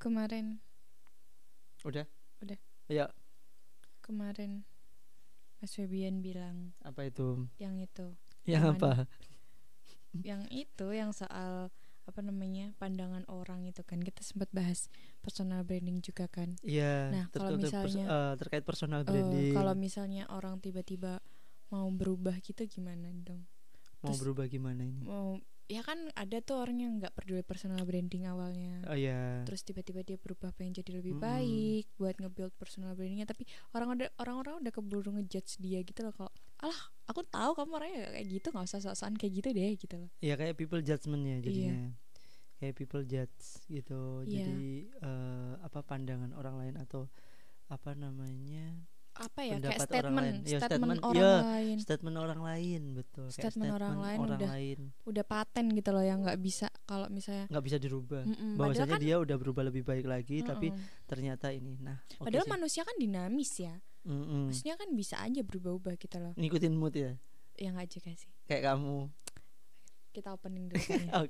Kemarin. Udah? Udah. Ya. Kemarin Mas Febian bilang Apa itu? Yang itu. Yang apa? Yang itu yang soal pandangan orang itu kan kita sempat bahas personal branding juga kan. Iya. Nah kalau misalnya terkait personal branding. kalau misalnya orang tiba-tiba mau berubah gitu gimana dong? Mau berubah gimana ini? Ya kan ada tuh orang yang nggak peduli personal branding awalnya. Oh iya. Terus tiba-tiba dia berubah pengen jadi lebih baik buat nge-build personal brandingnya, tapi orang-orang udah keburu ngejudge dia gitu loh. Kalau alah aku tahu kamu orangnya kayak gitu, nggak usah sok-sokan kayak gitu deh gitu loh. Iya kayak people judgment ya jadinya. Iya. Kayak people judge gitu. Iya. Jadi pandangan orang lain atau apa namanya? Kayak statement statement orang lain betul. Statement orang lain udah paten gitu loh, yang nggak bisa kalau misalnya nggak bisa dirubah. Bahwasanya dia udah berubah lebih baik lagi, tapi ternyata ini. Nah, padahal manusia kan dinamis ya. Maksudnya kan bisa aja berubah-ubah gitu loh. Ngikutin mood ya. Ya nggak juga sih. Kayak kamu. Kita opening dulu kan.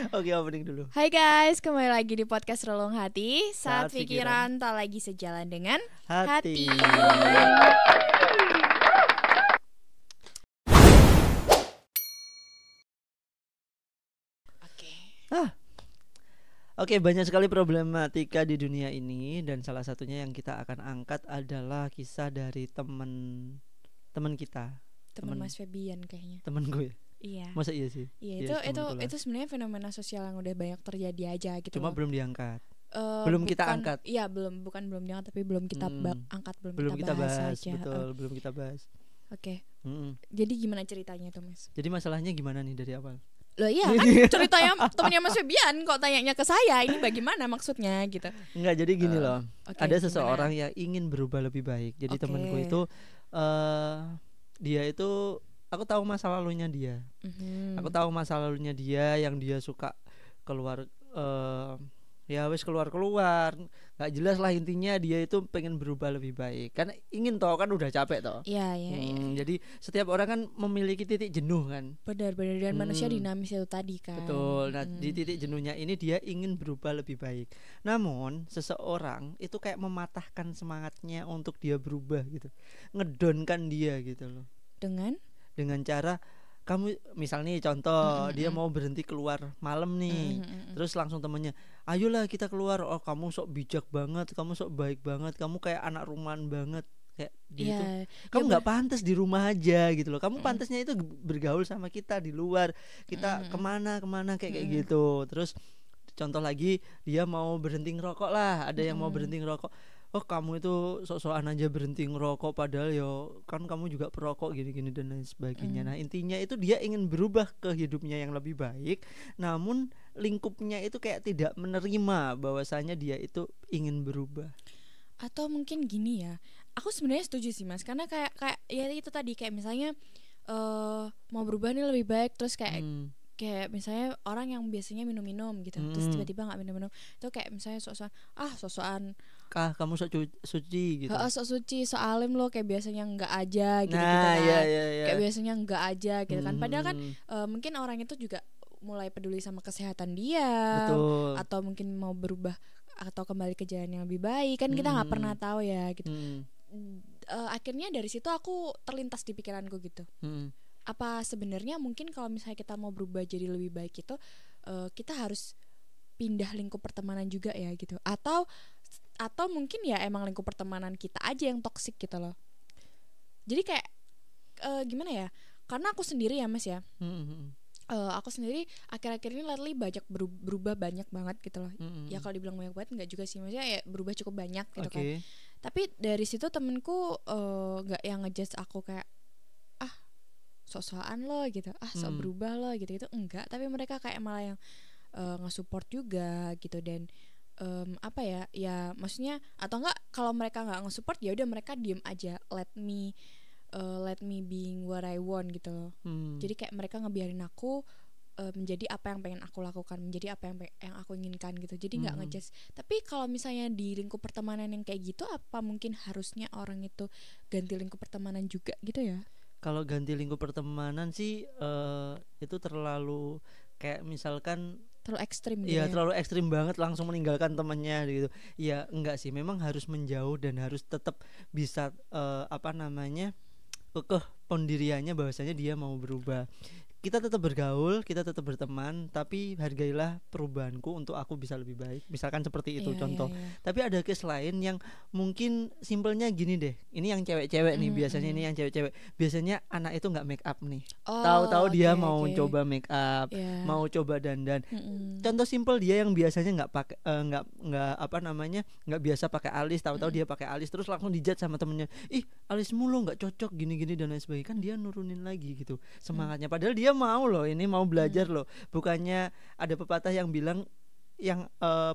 Oke, opening dulu. Hai guys, kembali lagi di podcast Relung Hati. Saat pikiran tak lagi sejalan dengan hati. Oke, banyak sekali problematika di dunia ini, dan salah satunya yang kita akan angkat adalah kisah dari teman kita. Teman Mas Febian kayaknya. Temen gue. Iya. Masa iya sih? Iya, itu sebenarnya fenomena sosial yang udah banyak terjadi aja gitu. Cuma belum diangkat. Kita angkat. Iya, belum diangkat, tapi belum kita angkat, belum kita bahas aja. Betul, belum kita bahas. Oke. Jadi gimana ceritanya tuh, Mas? Jadi masalahnya gimana nih dari awal? Loh iya kan ceritanya temennya Mas Febian kok tanyanya ke saya, ini bagaimana maksudnya gitu. Enggak, jadi gini loh. Ada seseorang yang ingin berubah lebih baik. Jadi temanku itu dia itu, aku tahu masa lalunya dia. Aku tahu masa lalunya dia yang dia suka keluar keluar nggak jelas lah, intinya dia itu pengen berubah lebih baik kan, ingin toh, kan udah capek toh. Iya. Jadi setiap orang kan memiliki titik jenuh kan. Benar dan manusia dinamis itu tadi kan. Betul. Nah di titik jenuhnya ini dia ingin berubah lebih baik, namun seseorang itu kayak mematahkan semangatnya untuk dia berubah gitu, ngedonkan dia gitu loh, dengan cara kamu misalnya contoh dia mau berhenti keluar malam nih, terus langsung temennya, ayolah kita keluar, oh kamu sok bijak banget, kamu sok baik banget, kamu kayak anak rumahan banget, kayak gitu. Kamu nggak pantas di rumah aja gitu loh, kamu pantasnya itu bergaul sama kita di luar, kita kemana kayak gitu. Terus contoh lagi, dia mau berhenti ngerokok lah, ada yang mau berhenti ngerokok, oh kamu itu sok-sokan aja berhenti ngerokok, padahal yo kan kamu juga perokok gini-gini dan lain sebagainya. Nah intinya itu dia ingin berubah ke hidupnya yang lebih baik, namun lingkupnya itu kayak tidak menerima bahwasanya dia itu ingin berubah. Atau mungkin gini ya, aku sebenarnya setuju sih Mas, karena kayak ya itu tadi, kayak misalnya mau berubah nih lebih baik, terus kayak misalnya orang yang biasanya minum gitu, terus tiba-tiba nggak minum, itu kayak misalnya sok-sokan kamu sok suci gitu. Sok suci, sok alim lo, kayak biasanya enggak aja gitu, kayak biasanya enggak aja gitu kan. Padahal kan mungkin orang itu juga mulai peduli sama kesehatan dia. Betul. Atau mungkin mau berubah atau kembali ke jalan yang lebih baik, kan kita nggak pernah tahu ya gitu. Akhirnya dari situ aku terlintas di pikiranku gitu, apa sebenarnya mungkin kalau misalnya kita mau berubah jadi lebih baik itu kita harus pindah lingkup pertemanan juga ya gitu, atau mungkin ya emang lingkup pertemanan kita aja yang toksik gitu loh. Jadi kayak gimana ya, karena aku sendiri ya Mas ya, aku sendiri akhir-akhir ini lately banyak berubah banyak banget gitu loh. Ya kalau dibilang banyak banget enggak juga sih, maksudnya ya berubah cukup banyak gitu kan. Tapi dari situ temenku nggak yang ngejudge aku kayak sok-sokan lo gitu, sok berubah lo gitu, itu enggak. Tapi mereka kayak malah yang nge-support juga gitu, dan ya maksudnya, atau enggak kalau mereka nggak nge-support ya udah mereka diem aja, let me being what I want gitu loh. Jadi kayak mereka ngebiarin aku menjadi apa yang pengen aku lakukan, menjadi apa yang aku inginkan gitu. Jadi nggak ngejudge. Tapi kalau misalnya di lingkup pertemanan yang kayak gitu, apa mungkin harusnya orang itu ganti lingkup pertemanan juga gitu ya? Kalau ganti lingkup pertemanan sih itu terlalu kayak misalkan terlalu ekstrim gitu. Iya, terlalu ekstrim banget langsung meninggalkan temannya gitu. Ya enggak sih, memang harus menjauh dan harus tetap bisa kekeh pendiriannya bahwasanya dia mau berubah. Kita tetap bergaul, kita tetap berteman, tapi hargailah perubahanku untuk aku bisa lebih baik. Misalkan seperti itu contoh. Tapi ada case lain yang mungkin simpelnya gini deh. Ini yang cewek-cewek nih biasanya, ini yang cewek-cewek. Biasanya anak itu nggak make up nih. Tahu-tahu dia mau coba make up, mau coba dandan. Contoh simpel, dia yang biasanya nggak pakai nggak biasa pakai alis, tahu-tahu dia pakai alis, terus langsung dijudge sama temennya. Ih, alismu lo nggak cocok gini-gini dan lain sebagainya. Kan dia nurunin lagi gitu semangatnya. Padahal dia mau loh, ini mau belajar loh. Bukannya ada pepatah yang bilang yang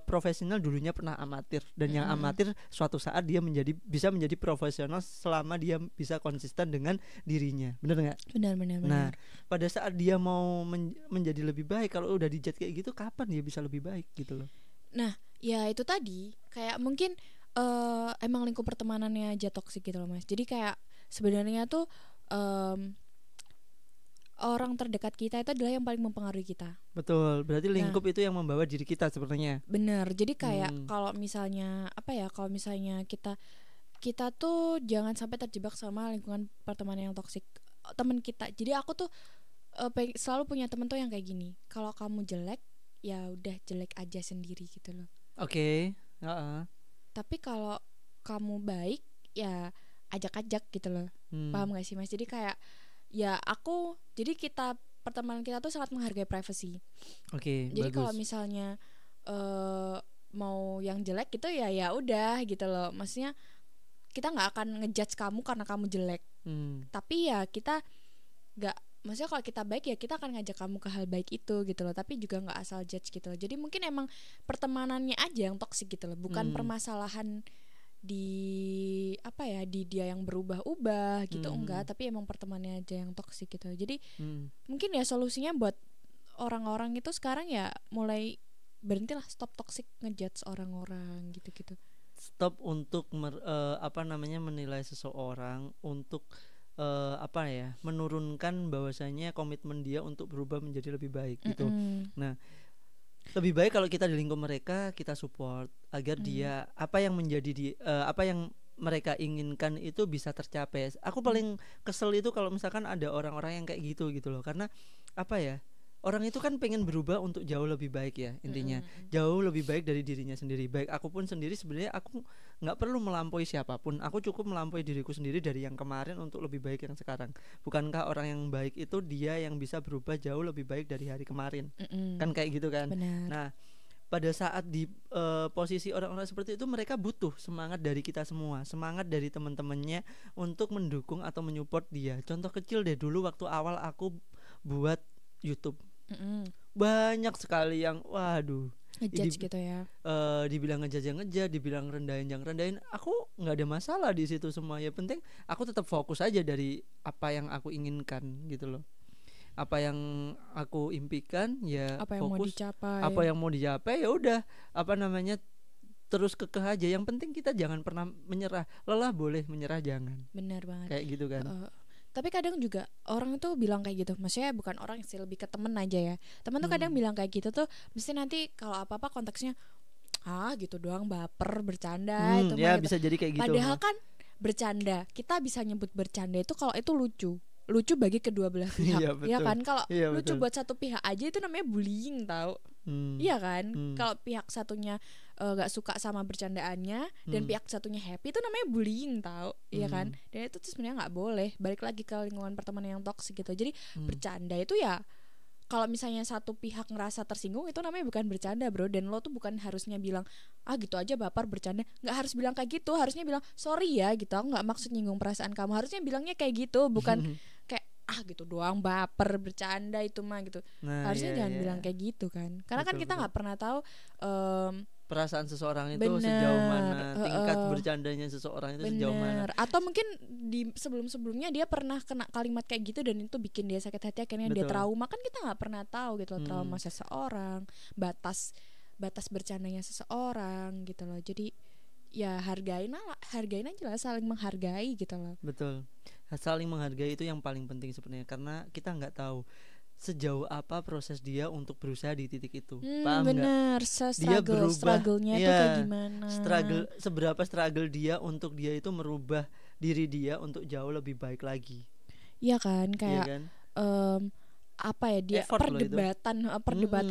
profesional dulunya pernah amatir, dan yang amatir suatu saat dia bisa menjadi profesional selama dia bisa konsisten dengan dirinya. Benar nggak? Benar. Nah, pada saat dia mau menjadi lebih baik, kalau udah dijudge kayak gitu, kapan dia bisa lebih baik gitu loh. Nah, ya itu tadi kayak mungkin emang lingkup pertemanannya aja toksik gitu loh Mas. Jadi kayak sebenarnya tuh orang terdekat kita itu adalah yang paling mempengaruhi kita. Betul, berarti lingkup itu yang membawa diri kita sebenarnya. Bener, jadi kayak kalau misalnya kita tuh jangan sampai terjebak sama lingkungan pertemanan yang toksik teman kita. Jadi aku tuh selalu punya temen tuh yang kayak gini. Kalau kamu jelek, ya udah jelek aja sendiri gitu loh. Oke. Tapi kalau kamu baik, ya ajak-ajak gitu loh. Paham gak sih Mas? Jadi kayak pertemanan kita tuh sangat menghargai privacy. Oke, jadi kalau misalnya mau yang jelek gitu ya udah gitu loh. Maksudnya kita nggak akan ngejudge kamu karena kamu jelek. Tapi ya kita nggak, maksudnya kalau kita baik ya kita akan ngajak kamu ke hal baik itu gitu loh. Tapi juga nggak asal judge gitu loh. Jadi mungkin emang pertemanannya aja yang toksik gitu loh. Bukan permasalahan di dia yang berubah-ubah gitu, enggak, tapi emang pertemanannya aja yang toksik gitu. Jadi mungkin ya solusinya buat orang-orang itu sekarang ya mulai berhentilah, stop toxic ngejudge orang-orang gitu-gitu. Stop untuk menilai seseorang, untuk menurunkan bahwasanya komitmen dia untuk berubah menjadi lebih baik gitu. Nah, lebih baik kalau kita di lingkup mereka, kita support agar dia apa yang mereka inginkan itu bisa tercapai. Aku paling kesel itu kalau misalkan ada orang-orang yang kayak gitu loh. Karena orang itu kan pengen berubah untuk jauh lebih baik ya, intinya jauh lebih baik dari dirinya sendiri. Baik aku pun sendiri sebenarnya aku nggak perlu melampaui siapapun, aku cukup melampaui diriku sendiri dari yang kemarin untuk lebih baik yang sekarang. Bukankah orang yang baik itu dia yang bisa berubah jauh lebih baik dari hari kemarin? Kan kayak gitu kan. Benar. Nah, pada saat di posisi orang-orang seperti itu, mereka butuh semangat dari kita semua, semangat dari teman-temannya untuk mendukung atau menyupport dia. Contoh kecil deh, dulu waktu awal aku buat YouTube, banyak sekali yang ngejudge gitu ya. Dibilang ngejudge, dibilang rendahin. Aku nggak ada masalah di situ semua. Ya penting aku tetap fokus aja dari apa yang aku inginkan gitu loh. Apa yang aku impikan ya apa yang fokus. Apa yang mau dicapai ya udah terus kekeh aja. Yang penting kita jangan pernah menyerah. Lelah boleh, menyerah jangan. Benar banget. Kayak gitu kan. Tapi kadang juga orang tuh bilang kayak gitu. Maksudnya bukan orang sih, lebih ke temen aja ya. Temen tuh kadang bilang kayak gitu tuh, mesti nanti kalau apa-apa konteksnya gitu doang, baper, bercanda itu ya gitu. Bisa jadi kayak gitu. Padahal kan bercanda, kita bisa nyebut bercanda itu kalau itu lucu bagi kedua belah pihak. Iya kan? Kalau lucu buat satu pihak aja itu namanya bullying, tau. Iya kan? Kalau pihak satunya gak suka sama bercandaannya dan pihak satunya happy, itu namanya bullying, tau. Iya kan? Dan itu tuh sebenarnya gak boleh. Balik lagi ke lingkungan pertemanan yang toksik gitu. Jadi bercanda itu ya, kalau misalnya satu pihak ngerasa tersinggung, itu namanya bukan bercanda bro. Dan lo tuh bukan harusnya bilang gitu aja baper bercanda. Gak harus bilang kayak gitu. Harusnya bilang sorry ya gitu, aku gak maksud nyinggung perasaan kamu. Harusnya bilangnya kayak gitu. Bukan kayak gitu doang baper bercanda itu mah gitu. Harusnya jangan bilang kayak gitu kan. Karena kan kita gak pernah tahu perasaan seseorang itu sejauh mana, tingkat bercandanya seseorang itu sejauh mana. Atau mungkin di sebelum-sebelumnya dia pernah kena kalimat kayak gitu dan itu bikin dia sakit hati, akhirnya dia trauma. Kan kita nggak pernah tahu gitu loh, trauma seseorang, batas bercandanya seseorang gitu loh. Jadi ya hargain aja lah, saling menghargai gitu loh. Betul, saling menghargai itu yang paling penting sebenarnya, karena kita nggak tahu sejauh apa proses dia untuk berusaha di titik itu. Paham bener, nggak? Dia berubah, struggle-nya itu kayak gimana? Seberapa struggle dia untuk dia itu merubah diri dia untuk jauh lebih baik lagi. Iya kan, kayak kan? Apa ya, dia perdebatan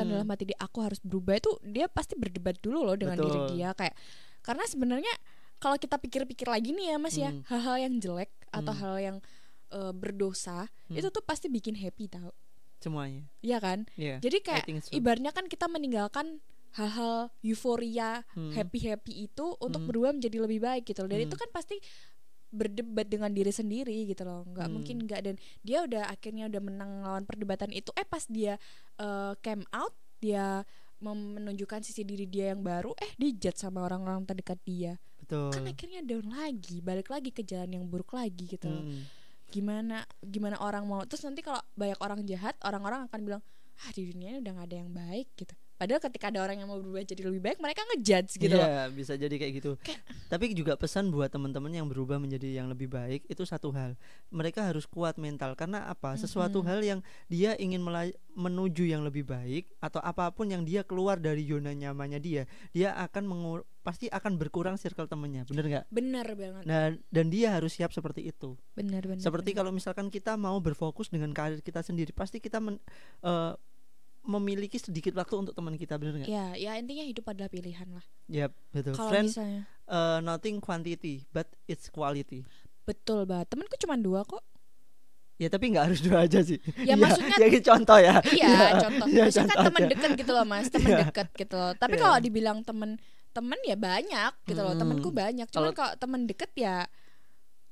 dalam hati dia, aku harus berubah, itu dia pasti berdebat dulu loh dengan diri dia, kayak karena sebenarnya kalau kita pikir-pikir lagi nih ya Mas ya, hal-hal yang jelek atau hal yang berdosa itu tuh pasti bikin happy tau semuanya. Iya kan? Jadi kayak ibaratnya kan kita meninggalkan hal-hal euforia, happy itu untuk berubah menjadi lebih baik gitu loh. Dan itu kan pasti berdebat dengan diri sendiri gitu loh. Nggak mungkin nggak. Dan dia udah akhirnya udah menang lawan perdebatan itu. Pas dia came out, dia menunjukkan sisi diri dia yang baru, dijudge sama orang-orang terdekat dia. Betul. Kan akhirnya down lagi, balik lagi ke jalan yang buruk lagi gitu loh. Gimana orang mau, terus nanti kalau banyak orang jahat, orang-orang akan bilang di dunia ini udah gak ada yang baik gitu. Padahal ketika ada orang yang mau berubah jadi lebih baik, mereka ngejudge gitu. Iya, bisa jadi kayak gitu. Tapi juga pesan buat teman-teman yang berubah menjadi yang lebih baik, itu satu hal, mereka harus kuat mental. Karena apa? Sesuatu hal yang dia ingin menuju yang lebih baik, atau apapun yang dia keluar dari zona nyamannya dia akan pasti akan berkurang circle temennya. Bener nggak? Bener banget. Nah, dan dia harus siap seperti itu. Bener. Seperti kalau misalkan kita mau berfokus dengan karir kita sendiri, pasti kita memiliki sedikit waktu untuk teman kita, benar nggak? Ya intinya hidup adalah pilihan lah. Yap, betul. Kalau Friend, misalnya nothing quantity, but it's quality. Betul banget. Temanku cuma 2 kok. Ya tapi nggak harus 2 aja sih. Ya maksudnya ya contoh ya. Iya, contoh. Maksudnya kan teman dekat gitu loh Mas, teman dekat gitu loh. Tapi kalau dibilang teman ya banyak gitu loh. Temanku banyak. Cuman kalau teman dekat ya,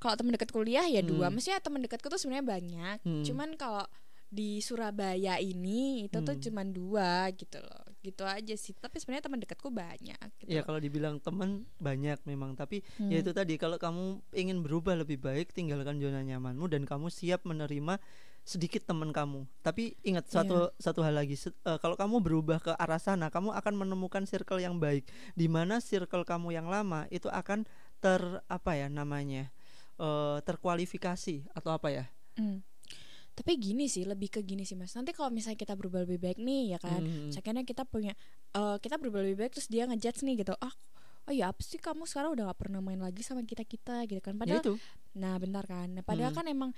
kalau teman dekat kuliah ya 2. Maksudnya teman dekatku tuh sebenarnya banyak. Cuman kalau di Surabaya ini itu tuh cuman 2 gitu loh. Gitu aja sih. Tapi sebenarnya teman dekatku banyak gitu. Ya kalau dibilang teman banyak memang, tapi ya itu tadi, kalau kamu ingin berubah lebih baik, tinggalkan zona nyamanmu dan kamu siap menerima sedikit teman kamu. Tapi ingat satu hal lagi, kalau kamu berubah ke arah sana, kamu akan menemukan circle yang baik, di mana circle kamu yang lama itu akan terkualifikasi atau apa ya. Tapi gini sih, lebih ke gini sih Mas. Nanti kalau misalnya kita berubah lebih baik nih ya kan, sekarang kita punya kita berubah lebih baik, terus dia ngejudge nih gitu. Oh ya apa sih kamu sekarang udah gak pernah main lagi sama kita gitu kan. Padahal itu. Nah bentar kan, padahal kan emang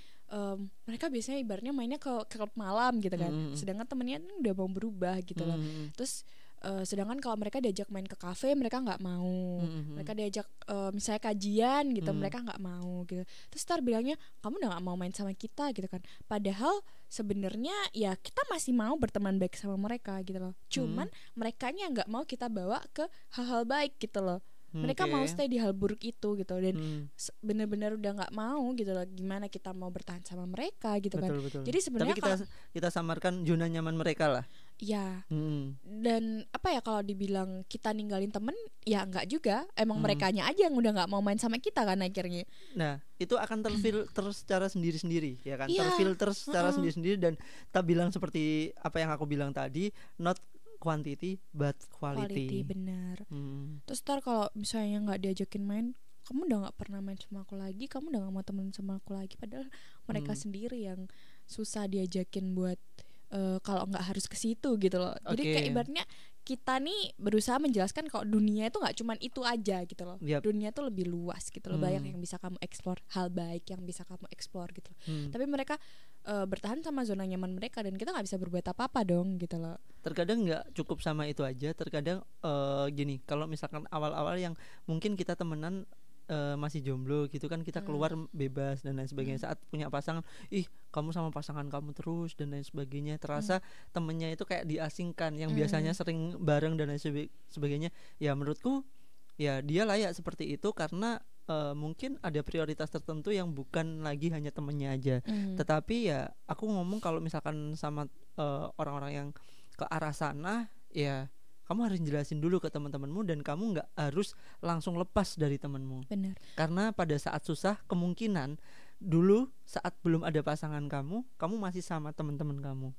mereka biasanya ibaratnya mainnya ke klub malam gitu kan. Sedangkan temennya udah mau berubah gitu loh. Terus sedangkan kalau mereka diajak main ke kafe, mereka nggak mau. Mereka diajak misalnya kajian gitu, mereka nggak mau gitu. Terus ntar bilangnya kamu udah nggak mau main sama kita gitu kan. Padahal sebenarnya ya kita masih mau berteman baik sama mereka gitu loh. Cuman merekanya nggak mau kita bawa ke hal-hal baik gitu loh. Mereka mau stay di hal buruk itu gitu. Dan benar-benar udah nggak mau gitu loh. Gimana kita mau bertahan sama mereka gitu kan. Betul. Jadi sebenarnya kita samarkan zona nyaman mereka lah. Ya. Dan apa ya, kalau dibilang kita ninggalin temen, ya enggak juga. Emang merekanya aja yang udah nggak mau main sama kita kan akhirnya. Nah itu akan terfilter secara sendiri-sendiri ya kan. Terfilter secara sendiri-sendiri. Dan tak bilang seperti apa yang aku bilang tadi, not quantity but quality. Benar. Terus ntar kalau misalnya nggak diajakin main, kamu udah nggak pernah main sama aku lagi, kamu udah nggak mau temen sama aku lagi. Padahal mereka sendiri yang susah diajakin buat kalau nggak harus ke situ gitu loh. Jadi kayak ibaratnya kita nih berusaha menjelaskan kalau dunia itu nggak cuman itu aja gitu loh. Dunia itu lebih luas gitu loh. Banyak yang bisa kamu explore, hal baik yang bisa kamu explore gitu loh. Tapi mereka bertahan sama zona nyaman mereka, dan kita nggak bisa berbuat apa-apa dong gitu loh. Terkadang nggak cukup sama itu aja. Terkadang gini, kalau misalkan awal-awal yang mungkin kita temenan masih jomblo gitu kan, kita keluar bebas dan lain sebagainya. Saat punya pasangan, kamu sama pasangan kamu terus dan lain sebagainya, terasa temennya itu kayak diasingkan, yang biasanya sering bareng dan lain sebagainya. Ya menurutku ya dia layak seperti itu, karena mungkin ada prioritas tertentu yang bukan lagi hanya temennya aja. Tetapi ya aku ngomong, kalau misalkan sama orang-orang yang ke arah sana, ya kamu harus jelasin dulu ke teman-temanmu, dan kamu nggak harus langsung lepas dari temanmu. Benar. Karena pada saat susah, kemungkinan dulu saat belum ada pasangan kamu masih sama teman-teman kamu.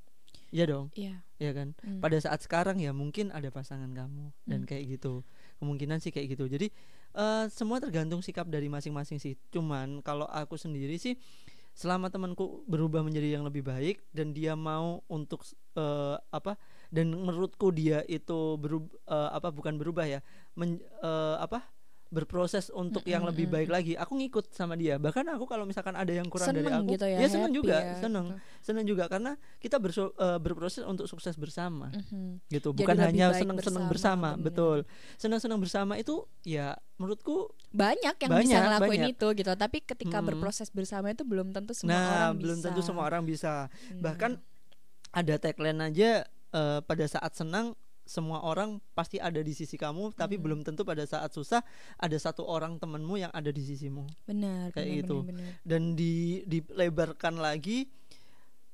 Iya dong. Iya kan. Pada saat sekarang ya mungkin ada pasangan kamu dan kayak gitu. Kemungkinan sih kayak gitu. Jadi semua tergantung sikap dari masing-masing sih. Cuman kalau aku sendiri sih, selama temanku berubah menjadi yang lebih baik dan dia mau untuk dan menurutku dia itu bukan berubah ya, berproses untuk yang lebih baik lagi, aku ngikut sama dia. Bahkan aku kalau misalkan ada yang kurang dari aku, gitu ya seneng juga, ya, seneng juga karena kita berproses untuk sukses bersama, gitu. Jadi bukan hanya seneng bersama, bener. betul. Seneng bersama itu ya menurutku banyak yang bisa ngelakuin itu gitu. Tapi ketika berproses bersama itu belum tentu semua orang bisa. Belum tentu semua orang bisa. Bahkan ada tagline aja, pada saat senang semua orang pasti ada di sisi kamu, tapi belum tentu pada saat susah ada satu orang temanmu yang ada di sisimu. Benar, kayak gitu. Benar. Dan dilebarkan lagi,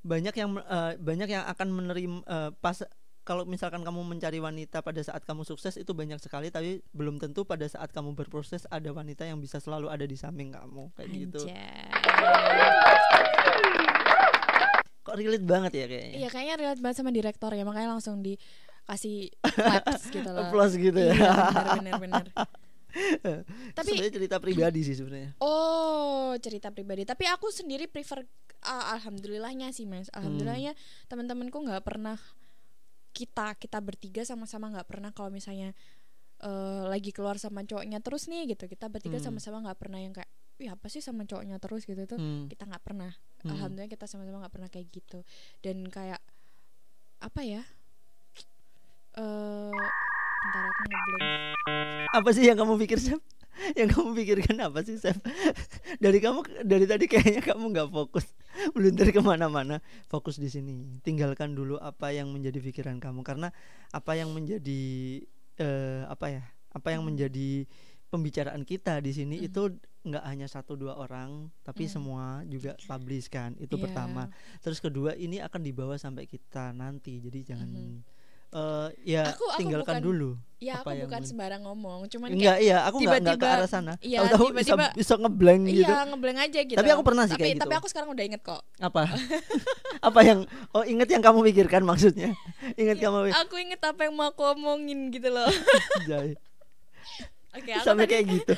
banyak yang akan menerima pas kalau misalkan kamu mencari wanita pada saat kamu sukses itu banyak sekali, tapi belum tentu pada saat kamu berproses ada wanita yang bisa selalu ada di samping kamu, kayak gitu. Kok relate banget ya kayaknya? Iya, kayaknya relate banget sama direktor ya, makanya langsung dikasih claps gitu loh. Applause gitu ya. Iya, benar. Tapi sebenarnya cerita pribadi sih sebenarnya. Oh, cerita pribadi. Tapi aku sendiri prefer alhamdulillahnya sih, Mas. Alhamdulillahnya teman-temanku nggak pernah kita bertiga sama-sama nggak pernah kalau misalnya lagi keluar sama cowoknya terus nih gitu, kita bertiga sama-sama nggak pernah yang kayak apa sih sama cowoknya terus gitu tuh, kita nggak pernah. Alhamdulillah kita sama-sama nggak pernah kayak gitu. Dan kayak apa ya, bentar aku ngeblank. Apa sih yang kamu pikir, Sep? Yang kamu pikirkan apa sih, Sep? Dari tadi kayaknya kamu nggak fokus, meluntar kemana-mana. Fokus di sini. Tinggalkan dulu apa yang menjadi pikiran kamu, karena apa yang menjadi apa yang menjadi pembicaraan kita di sini itu nggak hanya 1-2 orang, tapi semua juga publish kan. Itu pertama. Terus kedua, ini akan dibawa sampai kita nanti. Jadi jangan aku tinggalkan dulu. Ya, aku bukan sembarang ngomong, cuman aku nggak ke arah sana. Tahu bisa ngeblank gitu. Iya, ngeblank aja gitu. Tapi aku pernah sih kayak gitu. Tapi aku sekarang udah inget kok. Apa? Apa yang inget yang kamu pikirkan maksudnya? Aku inget apa yang mau aku omongin gitu loh. Oke, sampai kayak gitu.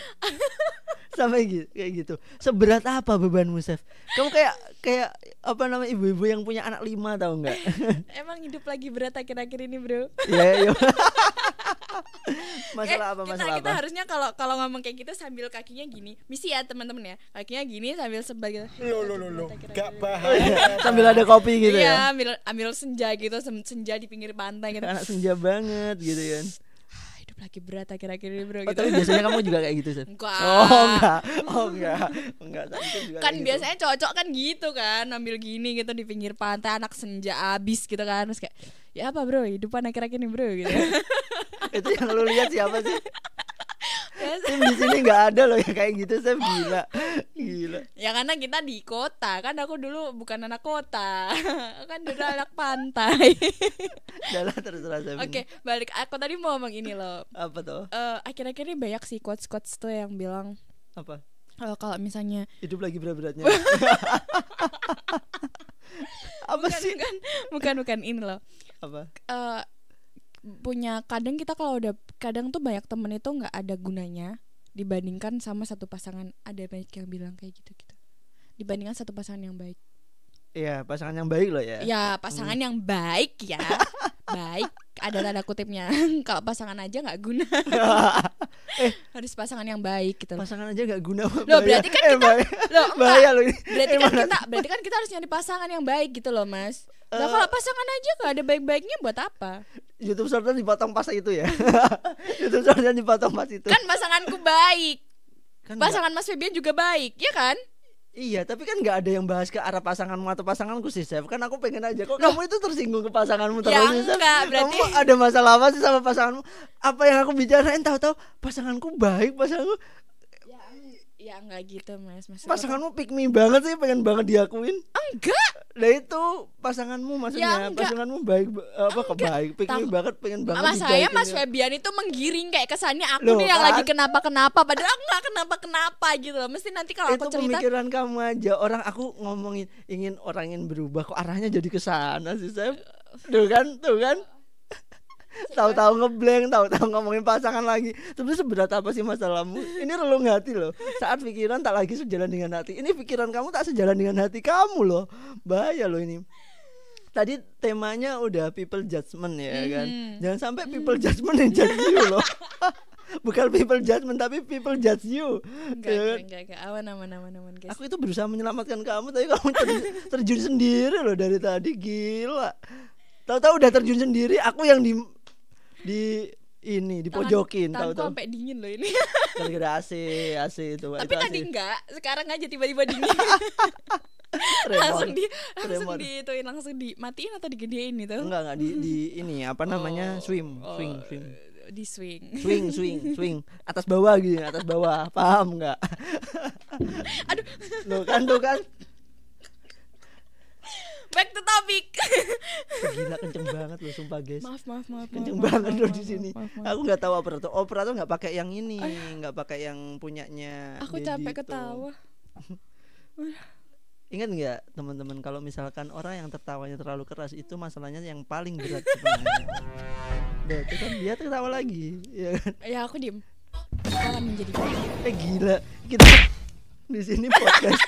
Kayak gitu. Seberat apa bebanmu, Chef? Kamu kayak apa namanya, ibu-ibu yang punya anak 5, tahu nggak? Emang hidup lagi berat akhir-akhir ini, bro. Iya. Masalah apa? Kita harusnya kalau ngomong kayak gitu sambil kakinya gini. Misi ya teman-teman ya. Kakinya gini sambil sebagai Loh. Gak bahaya. Sambil ada kopi gitu ya. Iya, ambil senja gitu, senja di pinggir pantai gitu. Anak senja banget gitu kan. Lagi berat akhir-akhir ini, bro, gitu. Tapi biasanya kamu juga kayak gitu, Seth? Enggak. Kan gitu. Biasanya cocok kan gitu kan, ambil gini gitu di pinggir pantai, anak senja abis gitu kan. Terus kayak, ya apa, bro, hidupan akhir-akhir ini, bro, gitu. Itu yang lu lihat siapa sih? Tim di sini nggak ada loh yang kayak gitu, Seth. Gila. Ya karena kita di kota, kan aku dulu bukan anak kota, kan dulu anak pantai. Jalan terserah Seth. Oke, balik. Aku tadi mau ngomong ini loh. Apa tuh? Akhir-akhir ini banyak sih quotes tuh yang bilang apa? Kalau misalnya hidup lagi berat-beratnya. Apa sih? Bukan ini loh. Apa? Kadang tuh banyak temen itu nggak ada gunanya dibandingkan sama satu pasangan. Ada banyak yang bilang kayak gitu dibandingkan satu pasangan yang baik. Iya, pasangan yang baik loh ya. Ya, pasangan yang baik ya. Baik, ada tanda kutipnya. Kalau pasangan aja nggak guna. Harus pasangan yang baik gitu. Pasangan aja nggak guna. Loh, berarti kan kita bahaya loh ini. Berarti kan kita harus nyari pasangan yang baik gitu loh, Mas. Nah, kalau pasangan aja nggak ada baik-baiknya buat apa? YouTube shortnya dipotong pas itu ya. YouTube shortnya dipotong pas itu. Kan pasanganku baik. Kan pasangan Mas Febian juga baik, ya kan? Iya, tapi kan nggak ada yang bahas ke arah pasanganmu atau pasanganku sih, Chef. Kan aku pengen aja. Kok kamu itu tersinggung ke pasanganmu terus, Chef? Berarti kamu ada masalah apa sih sama pasanganmu? Apa yang aku bicarain tahu-tahu pasanganku baik, pasanganku. Ya enggak gitu, Mas. Pasanganmu pick me banget sih, pengen banget diakuin. Enggak. Nah itu pasanganmu maksudnya, pasanganmu baik baik, pick me banget, pengen banget. Mas Febian itu menggiring kayak kesannya aku nih yang lagi kenapa-kenapa, padahal aku enggak kenapa-kenapa gitu loh. Mesti nanti kalau aku cerita. Itu pemikiran kamu aja. Orang aku ngomongin orang ingin berubah, kok arahnya jadi ke sana sih, Chef. Tuh kan. tahu-tahu ngeblank, tahu-tahu ngomongin pasangan lagi. Sebenarnya seberat apa sih masalahmu? Ini relung hati loh. Saat pikiran tak lagi sejalan dengan hati. Ini pikiran kamu tak sejalan dengan hati kamu loh. Bahaya loh ini. Tadi temanya udah people judgment ya kan. Jangan sampai people judgment yang judge you loh. Bukan people judgment tapi people judge you. Enggak. Aman guys. Aku itu berusaha menyelamatkan kamu tapi kamu terjun sendiri loh dari tadi, gila. Tahu-tahu udah terjun sendiri, aku yang di pojokin tahu-tahu. Sampai dingin loh ini. Gara-gara AC itu. Tapi tadi enggak, sekarang aja tiba-tiba dingin. langsung dimatiin atau digedein itu? Enggak di ini apa namanya swing. Di swing atas bawah paham nggak? Aduh, tuh kan back to topic. Gila kenceng banget loh sumpah guys. Maaf. Kenceng banget loh di sini. Aku nggak tahu operator nggak pakai yang ini, nggak pakai yang punyanya. Aku capek ketawa. Ingat nggak teman-teman kalau misalkan orang yang tertawanya terlalu keras itu masalahnya yang paling berat sebenarnya. Itu kan dia ketawa lagi, ya kan? Ya aku diem. Akan menjadi gila. Kita di sini podcast.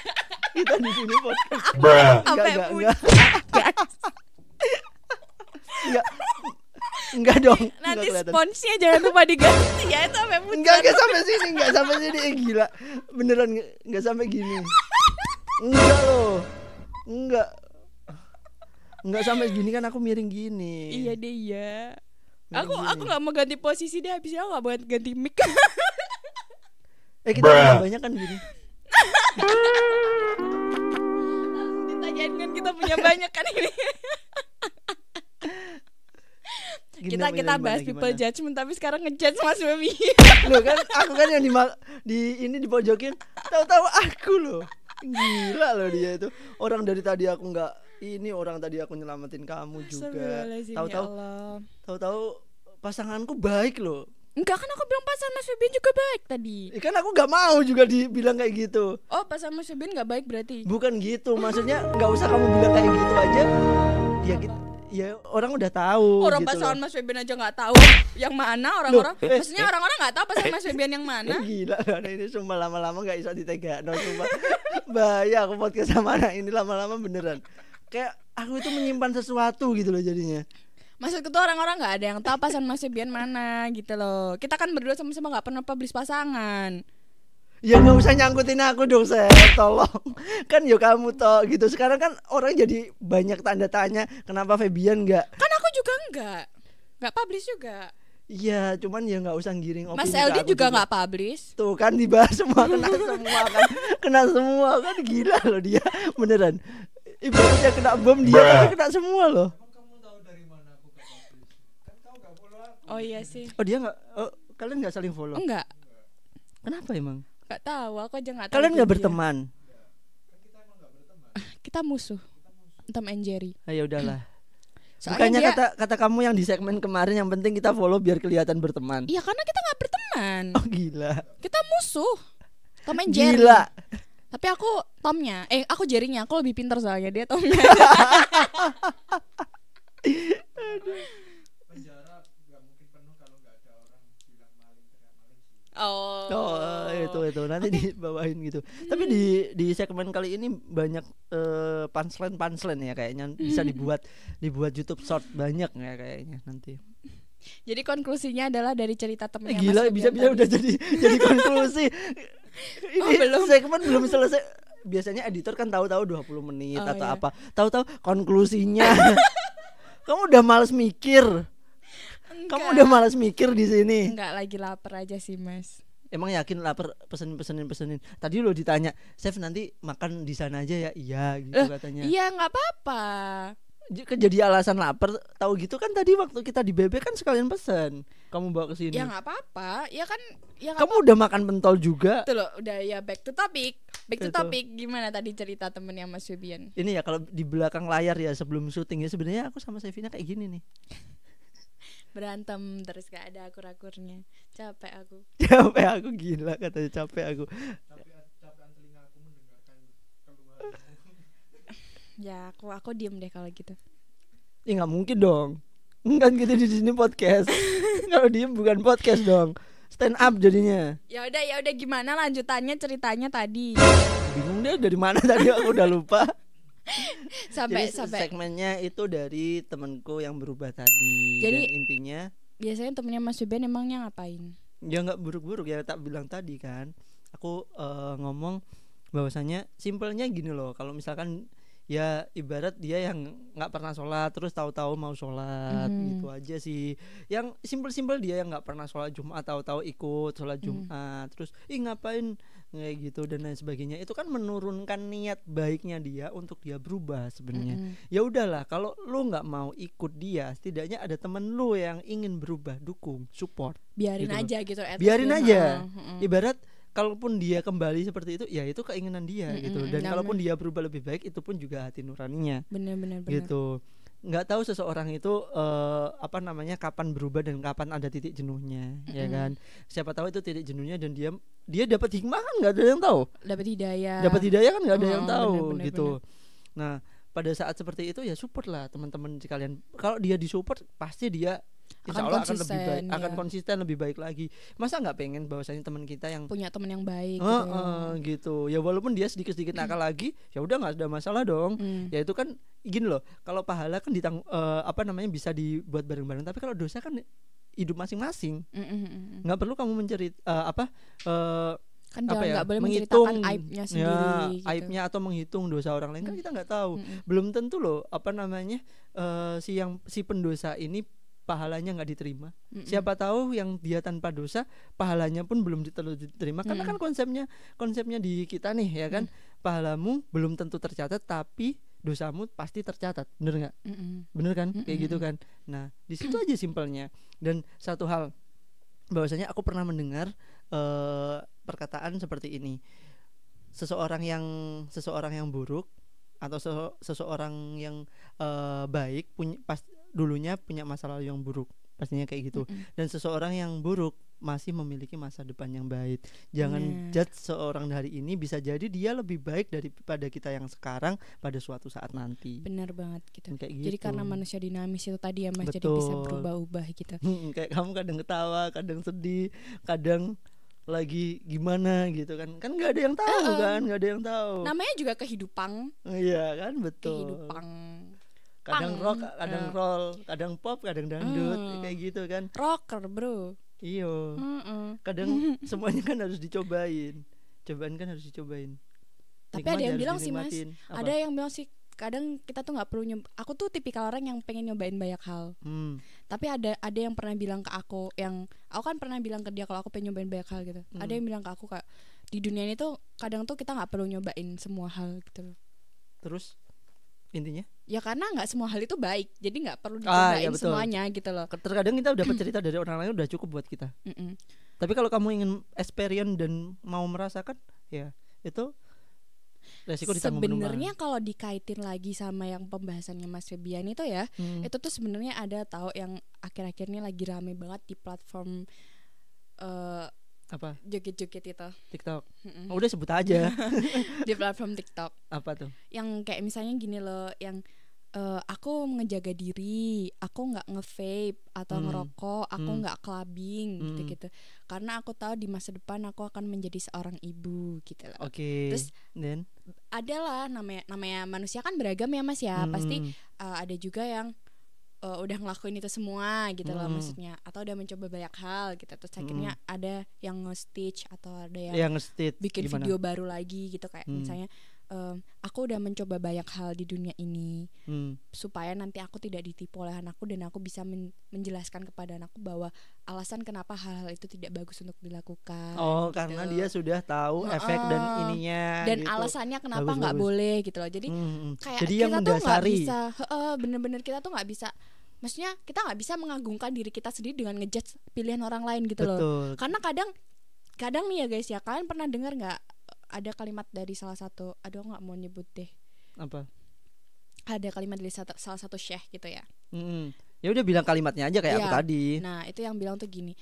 Enggak dong. Nanti sponsnya jangan lupa diganti ya, itu sampai pucat. Enggak sampai sini, gila. Beneran enggak sampai gini. Enggak loh. Enggak sampai gini kan aku miring gini. Iya deh ya. Aku enggak mau ganti posisi deh, habisnya aku enggak mau ganti mic. Kita banyak kan gini. Ditanyain kan kita punya banyak kan ini. Kita bahas people judgment tapi sekarang ngejudge Mas Baby. Loh kan aku kan yang di pojokin. Tahu-tahu aku loh. Gila loh dia itu. Orang dari tadi aku orang tadi aku nyelamatin kamu juga. Tahu-tahu pasanganku baik loh. Enggak, kan aku bilang pasangan Mas Febian juga baik tadi. Kan aku gak mau juga dibilang kayak gitu. Oh, pasangan Mas Febian gak baik berarti? Bukan gitu, maksudnya gak usah kamu bilang kayak gitu aja. Ya orang udah tahu. Orang gitu pasangan loh. Mas Febian aja gak tahu yang mana orang-orang. Maksudnya orang-orang gak tahu pasangan Mas Febian yang mana. Gila, ini sumpah lama-lama gak bisa ditegakno sumpah. Bahaya aku podcast sama anak ini lama-lama beneran. Kayak aku itu menyimpan sesuatu gitu loh jadinya. Maksudku tuh orang-orang gak ada yang tahu pasangan Mas Febian mana gitu loh. Kita kan berdua sama-sama gak pernah publish pasangan. Ya gak usah nyangkutin aku dong, tolong. Kan ya kamu toh gitu. Sekarang kan orang jadi banyak tanda tanya kenapa Febian gak. Kan aku juga gak publish juga. Iya, cuman ya gak usah giring opini. Mas LD juga gak publish. Tuh kan dibahas semua, kena semua kan gila loh dia. Beneran ibaratnya kena bom dia kan kena semua loh. Oh iya sih. Oh dia nggak? Kalian nggak saling follow? Enggak. Kenapa emang? Nggak tahu. Aku aja nggak tahu. Kalian nggak berteman? Kita musuh. Tom and Jerry. Ayo udahlah. Bukannya kata kamu yang di segmen kemarin yang penting kita follow biar kelihatan berteman. Iya karena kita nggak berteman. Oh gila. Kita musuh. Tom and Jerry. Gila. Tapi aku Tomnya. Aku Jerry-nya. Aku lebih pintar soalnya dia Tomnya. Itu nanti dibawain gitu. Tapi di segmen kali ini banyak punchline ya kayaknya bisa dibuat YouTube short banyak ya kayaknya nanti. Jadi konklusinya adalah dari cerita temennya Gila bisa udah jadi konklusi. Ini segmen belum selesai. Biasanya editor kan tahu-tahu 20 menit atau apa. Tahu-tahu konklusinya. Kamu udah malas mikir. Kamu udah malas mikir di sini. Enggak, lagi lapar aja sih, Mas. Emang yakin lapar pesenin. Tadi lo ditanya, "Chef nanti makan di sana aja ya?" Iya gitu katanya. Iya, enggak apa-apa. Jadi alasan lapar, tahu gitu kan tadi waktu kita di BB kan sekalian pesen. Kamu bawa ke sini. Ya enggak apa-apa. Ya kan kamu udah makan pentol juga. Tuh loh, udah ya back to topic. Gimana tadi cerita temennya Mas Febian? Ini ya kalau di belakang layar ya sebelum syuting ya sebenarnya aku sama Sevina kayak gini nih. Berantem terus gak ada akur-akurnya. Capek aku gila katanya capek aku. Capekan telinga aku mendengarkan keluhan. Ya aku diem deh kalau gitu. Nggak mungkin dong. Kan gitu di sini podcast. Kalau diem bukan podcast dong. Stand up jadinya. Ya udah gimana lanjutannya ceritanya tadi? Bingung deh dari mana tadi aku udah lupa. sampai segmennya itu dari temanku yang berubah tadi. Jadi dan intinya biasanya temennya Mas Ruben emangnya ngapain? Ya nggak buruk-buruk ya, tak bilang tadi kan. Aku ngomong bahwasanya simpelnya gini loh. Kalau misalkan ya ibarat dia yang nggak pernah sholat terus tahu-tahu mau sholat, gitu aja sih. Yang simpel-simpel dia yang nggak pernah sholat Jumat tahu-tahu ikut sholat Jumat, terus ngapain kayak gitu dan lain sebagainya. Itu kan menurunkan niat baiknya dia untuk dia berubah sebenarnya. Ya udahlah, kalau lu nggak mau ikut dia, setidaknya ada temen lu yang ingin berubah, dukung, support. Biarin gitu aja gitu. Biarin aja. Ibarat kalaupun dia kembali seperti itu, ya itu keinginan dia gitu. Dan kalaupun dia berubah lebih baik, itu pun juga hati nuraninya. Benar. Gitu. Nggak tahu seseorang itu kapan berubah dan kapan ada titik jenuhnya, ya kan? Siapa tahu itu titik jenuhnya dan dia dapat hikmah kan nggak ada yang tahu. Dapat hidayah kan nggak ada yang tahu gitu. Nah, pada saat seperti itu ya support lah teman-teman sekalian. Kalau dia disupport pasti dia Insya Allah akan lebih baik, akan konsisten lebih baik lagi. Masa nggak pengen bahwasanya teman kita yang punya teman yang baik gitu ya walaupun dia sedikit nakal lagi, ya udah nggak ada masalah dong. Ya itu kan gini loh, kalau pahala kan bisa dibuat bareng-bareng, tapi kalau dosa kan hidup masing-masing. Nggak perlu kamu mencari kan nggak boleh menceritakan aibnya sendiri gitu. Aibnya atau menghitung dosa orang lain kan kita nggak tahu. Belum tentu loh si pendosa ini pahalanya nggak diterima. Siapa tahu yang dia tanpa dosa pahalanya pun belum diterima. Karena kan konsepnya di kita nih ya kan, pahalamu belum tentu tercatat tapi dosamu pasti tercatat. Bener nggak? Bener kan? Kayak gitu kan. Nah di situ aja simpelnya. Dan satu hal, bahwasanya aku pernah mendengar perkataan seperti ini. Seseorang yang buruk atau seseorang yang baik dulunya punya masa lalu yang buruk, pastinya kayak gitu. Dan seseorang yang buruk masih memiliki masa depan yang baik. Jangan judge seorang hari ini, bisa jadi dia lebih baik daripada kita yang sekarang pada suatu saat nanti. Benar banget gitu. Kayak gitu. Jadi karena manusia dinamis itu tadi ya Mas. Betul. Jadi bisa berubah-ubah gitu. Kayak kamu kadang ketawa, kadang sedih, kadang lagi gimana gitu kan nggak ada yang tahu kan, nggak ada yang tahu. Namanya juga kehidupan. Iya kan, betul. Kehidupan. Kadang rock, kadang roll, kadang pop, kadang dangdut, kayak gitu kan. Rocker bro. Iyo. Kadang semuanya kan harus dicobain. Kan harus dicobain. Tapi ada yang bilang sih Mas, ada yang bilang sih kadang kita tuh nggak perlu aku tuh tipikal orang yang pengen nyobain banyak hal. Tapi ada yang pernah bilang ke aku, yang aku kan pernah bilang ke dia kalau aku pengen nyobain banyak hal gitu. Ada yang bilang ke aku kayak di dunia ini tuh kadang tuh kita nggak perlu nyobain semua hal gitu loh. Terus intinya? Ya karena nggak semua hal itu baik, jadi nggak perlu dicobain semuanya gitu loh. Terkadang kita dapat cerita dari orang lain udah cukup buat kita. Tapi kalau kamu ingin experience dan mau merasakan, ya itu resiko ditanggung. Sebenarnya kalau dikaitin lagi sama yang pembahasannya Mas Febian itu ya, itu tuh sebenarnya ada tahu yang akhir-akhir ini lagi rame banget di platform apa? Joget-joget itu. TikTok. Udah sebut aja. Di platform TikTok. Apa tuh? Yang kayak misalnya gini loh, yang aku menjaga diri, aku nggak nge-vape atau ngerokok, aku nggak clubbing gitu-gitu. Karena aku tahu di masa depan aku akan menjadi seorang ibu gitu loh. Terus adalah namanya manusia kan beragam ya Mas ya. Pasti ada juga yang udah ngelakuin itu semua gitu loh maksudnya, atau udah mencoba banyak hal gitu. Terus akhirnya ada yang nge-stitch atau ada yang bikin gimana? Video baru lagi gitu kayak misalnya aku udah mencoba banyak hal di dunia ini supaya nanti aku tidak ditipu oleh anakku dan aku bisa menjelaskan kepada anakku bahwa alasan kenapa hal-hal itu tidak bagus untuk dilakukan. Gitu. Karena dia sudah tahu efek dan ininya dan gitu. Alasannya kenapa nggak boleh gitu loh. Jadi kayak jadi kita yang tuh nggak bisa bener-bener kita tuh nggak bisa, maksudnya kita nggak bisa mengagungkan diri kita sendiri dengan ngejudge pilihan orang lain gitu. Betul. Loh. Karena kadang nih ya guys ya, kalian pernah dengar nggak ada kalimat dari salah satu, aduh nggak mau nyebut deh. Apa? Ada kalimat dari salah satu syekh gitu ya. Ya udah bilang kalimatnya aja kayak aku tadi. Nah itu yang bilang tuh gini,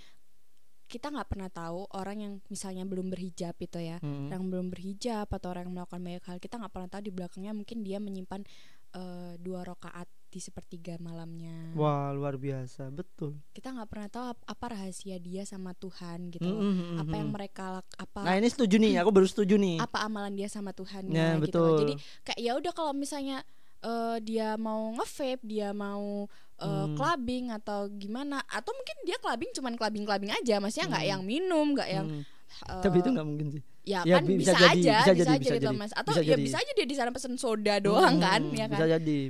kita nggak pernah tahu orang yang misalnya belum berhijab itu ya, yang belum berhijab atau orang yang melakukan banyak hal, kita nggak pernah tahu di belakangnya mungkin dia menyimpan 2 rakaat di sepertiga malamnya. Wah, luar biasa, betul. Kita nggak pernah tahu apa rahasia dia sama Tuhan gitu loh. Apa yang mereka Nah, ini setuju nih, aku baru setuju nih. Apa amalan dia sama Tuhan ya, gitu betul. loh. Jadi kayak ya udah kalau misalnya dia mau nge-vape, dia mau clubbing atau gimana, atau mungkin dia clubbing cuman clubbing aja, maksudnya nggak yang minum, nggak yang tapi itu nggak mungkin sih. Ya kan bisa aja gitu Mas. Atau bisa ya jadi. bisa aja dia di sana pesen soda doang kan, ya kan.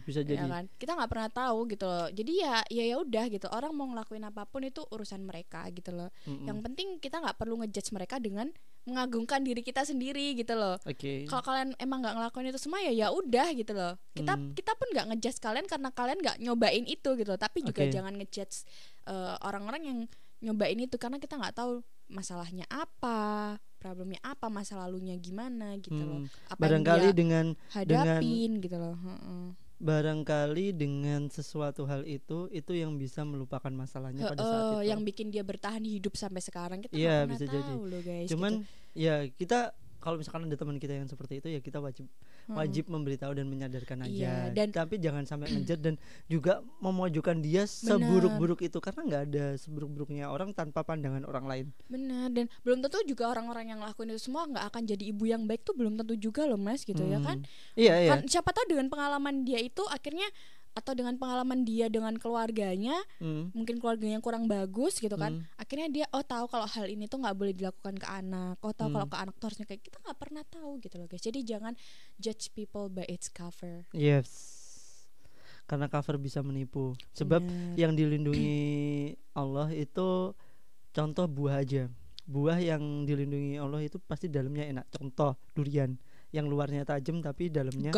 Bisa jadi. Ya kan? Kita nggak pernah tahu gitu loh. Jadi ya udah gitu. Orang mau ngelakuin apapun itu urusan mereka gitu loh. Yang penting kita nggak perlu ngejudge mereka dengan mengagungkan diri kita sendiri gitu loh. Kalau kalian emang nggak ngelakuin itu semua ya udah gitu loh. Kita pun nggak ngejudge kalian karena kalian nggak nyobain itu gitu loh. Tapi juga jangan ngejudge orang-orang yang nyobain itu, karena kita nggak tahu masalahnya apa, problemnya apa, masa lalunya gimana gitu loh. Apa barangkali yang dia dengan hadapin gitu loh. Barangkali dengan sesuatu hal itu yang bisa melupakan masalahnya pada saat itu. Yang bikin dia bertahan hidup sampai sekarang kita nggak pernah bisa tahu jadi. loh guys. Cuman gitu. ya kita kalau misalkan ada teman kita yang seperti itu ya kita wajib memberitahu dan menyadarkan aja. Dan tapi jangan sampai ngejar dan juga memojokkan dia seburuk-buruk itu, karena nggak ada seburuk-buruknya orang tanpa pandangan orang lain. Benar, dan belum tentu juga orang-orang yang ngelakuin itu semua nggak akan jadi ibu yang baik tuh belum tentu juga loh Mas gitu ya kan. Iya. Kan siapa tahu dengan pengalaman dia itu akhirnya, atau dengan pengalaman dia dengan keluarganya, mungkin keluarganya kurang bagus gitu kan, akhirnya dia tahu kalau hal ini tuh nggak boleh dilakukan ke anak, tahu kalau ke anak tuh harusnya kayak, kita nggak pernah tahu gitu loh guys. Jadi jangan judge people by its cover. Yes, karena cover bisa menipu. Sebab yang dilindungi Allah itu contoh buah aja. Buah yang dilindungi Allah itu pasti dalamnya enak. Contoh durian yang luarnya tajam tapi dalamnya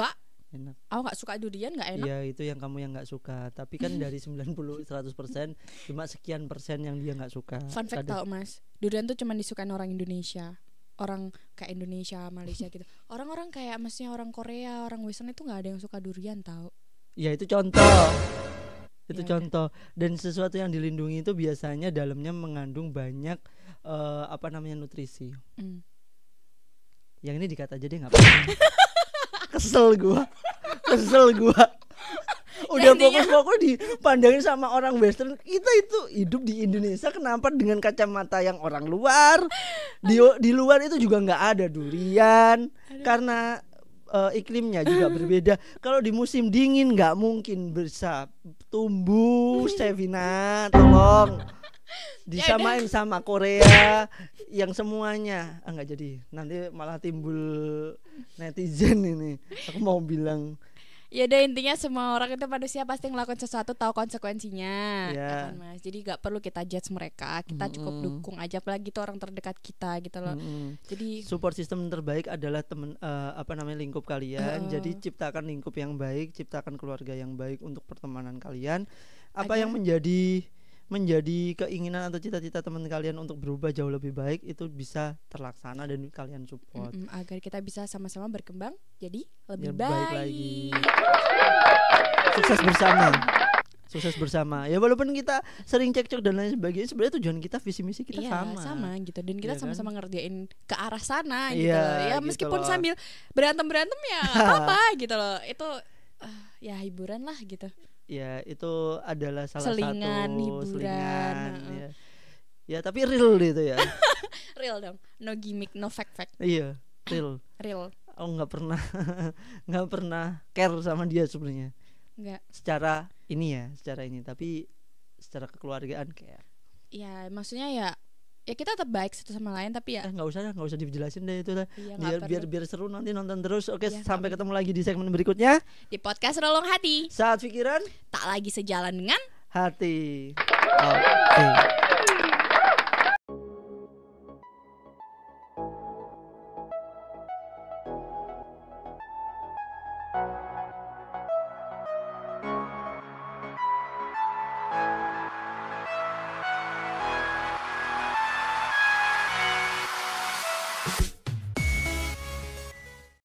enak. Aku gak suka durian, gak enak. Iya, itu yang kamu yang gak suka. Tapi kan dari 90-100% cuma sekian persen yang dia gak suka. Fun fact tau Mas, durian tuh cuma disukain orang Indonesia, orang kayak Indonesia, Malaysia gitu. Orang-orang kayak maksudnya orang Korea, orang Western itu gak ada yang suka durian tau. Ya itu contoh. Itu contoh. Dan sesuatu yang dilindungi itu biasanya dalamnya mengandung banyak nutrisi. Yang ini dikat aja deh gak apa-apa. Kesel gua. Udah fokus-fokus dipandangin sama orang Western. Kita itu hidup di Indonesia, kenapa dengan kacamata yang orang luar? Di luar itu juga nggak ada durian. Karena iklimnya juga berbeda. Kalau di musim dingin nggak mungkin bisa tumbuh. Stevina, tolong disamain sama Korea yang semuanya nggak jadi, nanti malah timbul netizen ini. Aku mau bilang ya udah, intinya semua orang itu manusia pasti ngelakuin sesuatu tahu konsekuensinya, ya kan Mas. Jadi nggak perlu kita judge mereka, kita cukup dukung aja, apalagi itu orang terdekat kita gitu loh. Jadi support system terbaik adalah lingkup kalian. Jadi ciptakan lingkup yang baik, ciptakan keluarga yang baik untuk pertemanan kalian. Apa yang menjadi keinginan atau cita-cita teman kalian untuk berubah jauh lebih baik itu bisa terlaksana dan kalian support agar kita bisa sama-sama berkembang jadi lebih baik lagi. Sukses bersama. Ya walaupun kita sering cekcok dan lain sebagainya, sebenarnya tujuan kita, visi misi kita sama gitu, dan kita sama-sama ngerjain ke arah sana gitu. Ya gitu meskipun loh. Sambil berantem ya apa gitu loh. Itu ya hiburan lah gitu. Ya itu adalah salah selingan, satu hiburan. Ya tapi real gitu ya. Real dong, no gimmick, no fake. Iya, real. Aku nggak pernah care sama dia sebenarnya. Nggak. Secara ini, tapi secara kekeluargaan kayak. Ya maksudnya ya kita tetap baik satu sama lain, tapi ya nggak usah dijelasin deh itu lah. Iya, biar seru, nanti nonton terus. Oke, sampai ketemu lagi di segmen berikutnya di podcast Relung Hati. Saat pikiran tak lagi sejalan dengan hati. Oke.